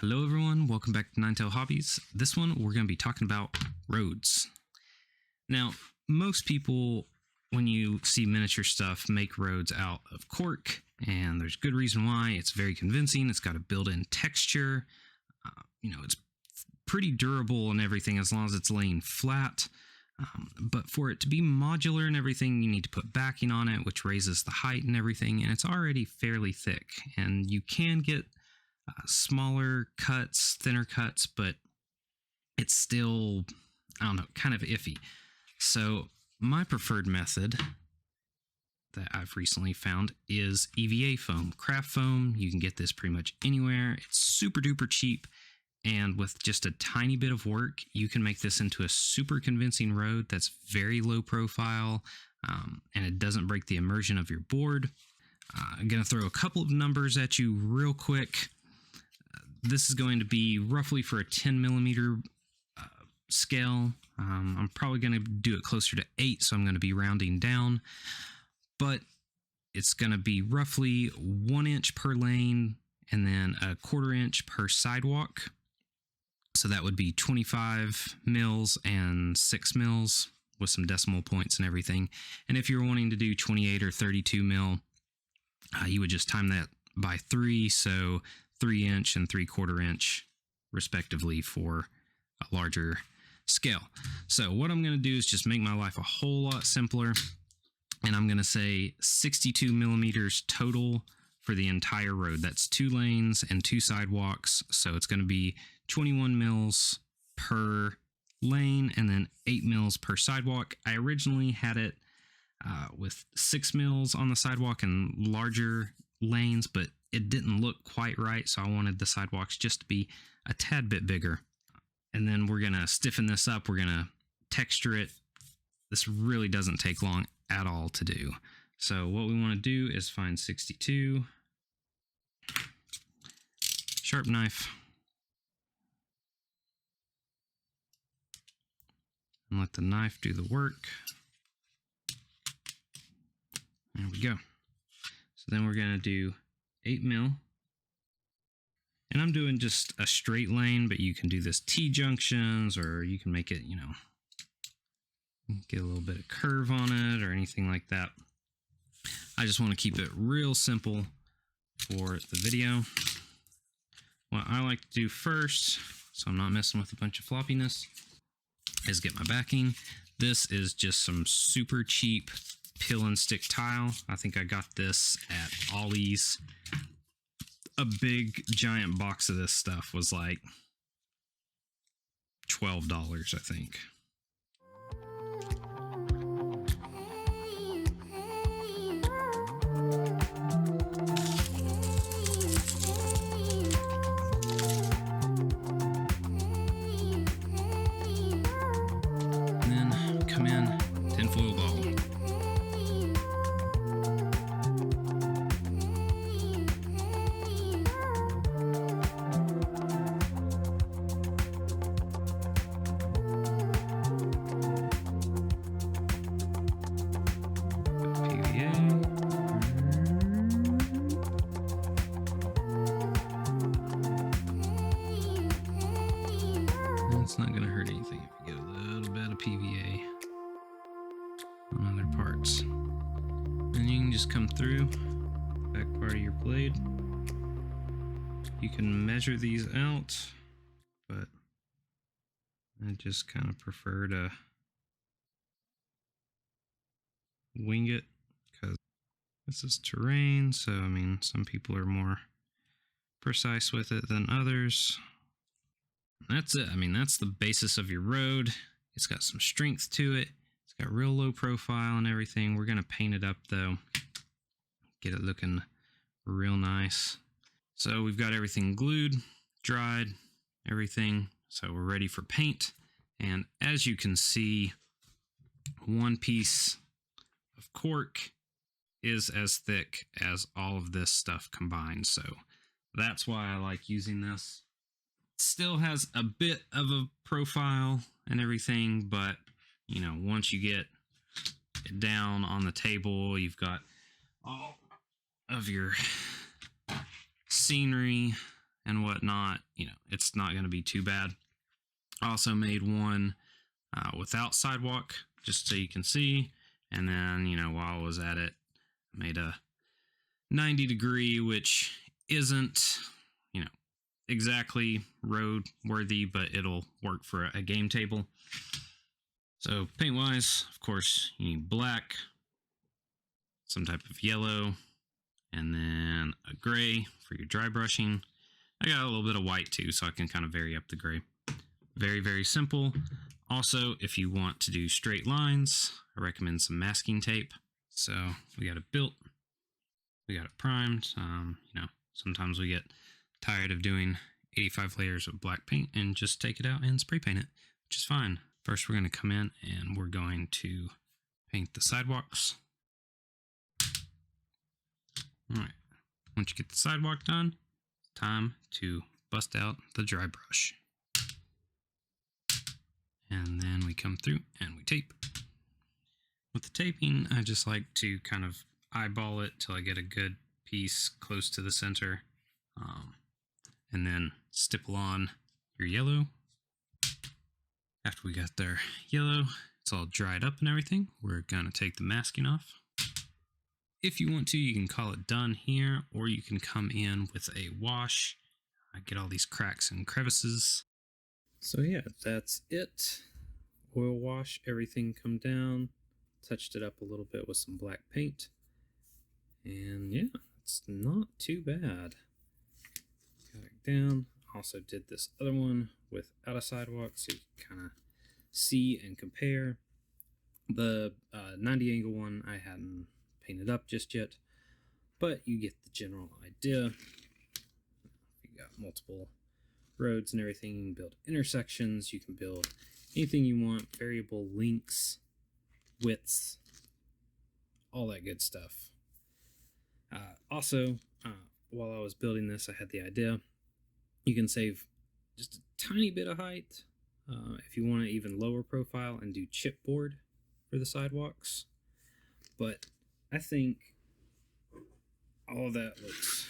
Hello everyone, welcome back to Ninetail Hobbies. This one we're going to be talking about roads. Now, most people, when you see miniature stuff, make roads out of cork, and there's good reason why. It's very convincing. It's got a built-in texture. It's pretty durable and everything as long as it's laying flat. But for it to be modular and everything, you need to put backing on it, which raises the height and everything, and it's already fairly thick. And you can get smaller cuts, thinner cuts, but it's still, kind of iffy. So my preferred method that I've recently found is EVA foam, craft foam. You can get this pretty much anywhere. It's super duper cheap, and with just a tiny bit of work, you can make this into a super convincing road that's very low profile, and it doesn't break the immersion of your board. I'm going to throw a couple of numbers at you real quick. This is going to be roughly for a 10 millimeter scale. I'm probably going to do it closer to 8, so I'm going to be rounding down. But it's going to be roughly 1 inch per lane and then a 1/4 inch per sidewalk. So that would be 25 mils and 6 mils with some decimal points and everything. And if you're wanting to do 28 or 32 mil, you would just time that by 3. So 3 inch and 3/4 inch respectively for a larger scale. So what I'm going to do is just make my life a whole lot simpler, and I'm going to say 62 millimeters total for the entire road. That's 2 lanes and 2 sidewalks, so it's going to be 21 mils per lane and then 8 mils per sidewalk. I originally had it with 6 mils on the sidewalk and larger lanes, but it didn't look quite right, so I wanted the sidewalks just to be a tad bit bigger. And then we're going to stiffen this up. We're going to texture it. This really doesn't take long at all to do. So what we want to do is find 62, sharp knife, and let the knife do the work. There we go. So then we're going to do 8 mil, and I'm doing just a straight lane, but you can do this T-junctions, or you can make it, get a little bit of curve on it or anything like that. I just want to keep it real simple for the video. What I like to do first, so I'm not messing with a bunch of floppiness, is get my backing. This is just some super cheap peel and stick tile. I think I got this at Ollie's. A big giant box of this stuff was like $12, I think. And then come in, tinfoil ball. It's not going to hurt anything if you get a little bit of PVA on other parts. And you can just come through the back part of your blade. You can measure these out, but I just kind of prefer to wing it because this is terrain. So, some people are more precise with it than others. That's it. That's the basis of your road. It's got some strength to it. It's got real low profile and everything. We're going to paint it up though. Get it looking real nice. So we've got everything glued, dried, everything. So we're ready for paint. And as you can see, one piece of cork is as thick as all of this stuff combined. So that's why I like using this. Still has a bit of a profile and everything, but once you get it down on the table, you've got all of your scenery and whatnot, it's not going to be too bad. I also made one without sidewalk, just so you can see. And then, while I was at it, I made a 90-degree, which isn't, exactly road worthy, but it'll work for a game table. So paint wise, of course, you need black, some type of yellow, and then a gray for your dry brushing. I got a little bit of white too, so I can kind of vary up the gray. Very, very simple. Also, if you want to do straight lines, I recommend some masking tape. So we got it built, we got it primed. Sometimes we get tired of doing 85 layers of black paint and just take it out and spray paint it, which is fine. First, we're going to come in and we're going to paint the sidewalks. All right, once you get the sidewalk done, it's time to bust out the dry brush. And then we come through and we tape. With the taping, I just like to kind of eyeball it till I get a good piece close to the center. And then stipple on your yellow. After we got their yellow, it's all dried up and everything, we're gonna take the masking off. If you want to, you can call it done here, or you can come in with a wash. Get all these cracks and crevices. So yeah, that's it. Oil wash, everything come down. Touched it up a little bit with some black paint. And yeah, it's not too bad. Got it down. Also did this other one without a sidewalk, so you can kind of see and compare. The 90 angle one I hadn't painted up just yet, but you get the general idea. You got multiple roads and everything. You can build intersections, you can build anything you want, variable lengths, widths, all that good stuff. Also, while I was building this, I had the idea you can save just a tiny bit of height if you want to even lower profile and do chipboard for the sidewalks. But I think all that looks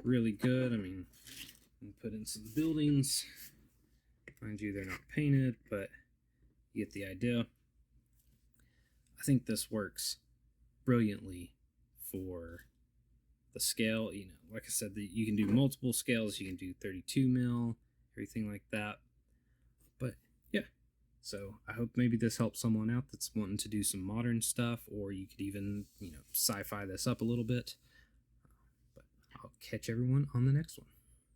really good. I mean, put in some buildings. Mind you, they're not painted, but you get the idea. I think this works brilliantly for the scale. Like I said, you can do multiple scales. You can do 32 mil, everything like that. But yeah, so I hope maybe this helps someone out that's wanting to do some modern stuff, or you could even, sci-fi this up a little bit. But I'll catch everyone on the next one.